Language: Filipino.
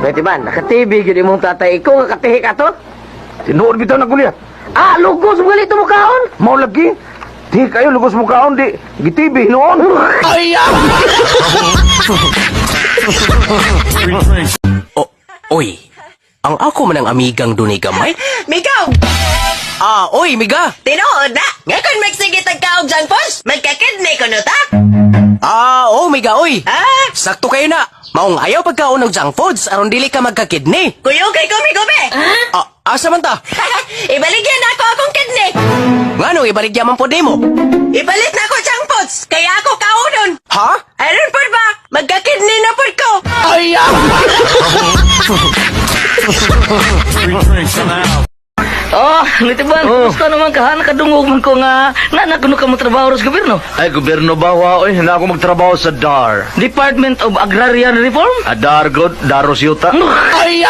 Pwede ba? Naka-TV yun mong tatay. Ikaw nga katihi ka to? Tinuod bitaw na gulyat. Ah, lugos mo gali ito mo kaon? Mao lagi. Di kayo lugos mo kaon di. Gitibi noon. Ay, Oy, ang ako man ang amigang dunay gamay? Migaw! Oy, miga! Tinuod na! Ngayon magsigit ang kaog dyan, pos! Magkakidney ko no, ta? Miga, oy! Ah! Sakto kayo na! Maong ayaw pagkaon ng junk foods aron dili ka magka-kidney. Kuyo kay gumi-gumi! Asa man ta? Ibaligyan na ako akong kidney! Ngano ibaligya man po mo? Ibalit na ako dyan, pos! Kaya ako kaunon! Ha? Aron po ba? Magkakidney na po ko! oh, nitiban. Gusto naman ka, nakadungog man ko nga, nanak ka mo trabaho sa gobyerno. Ay, gobyerno ba, oy, hindi ako magtrabaho sa DAR. Department of Agrarian Reform? Adar, God, Daros Yuta. Ay,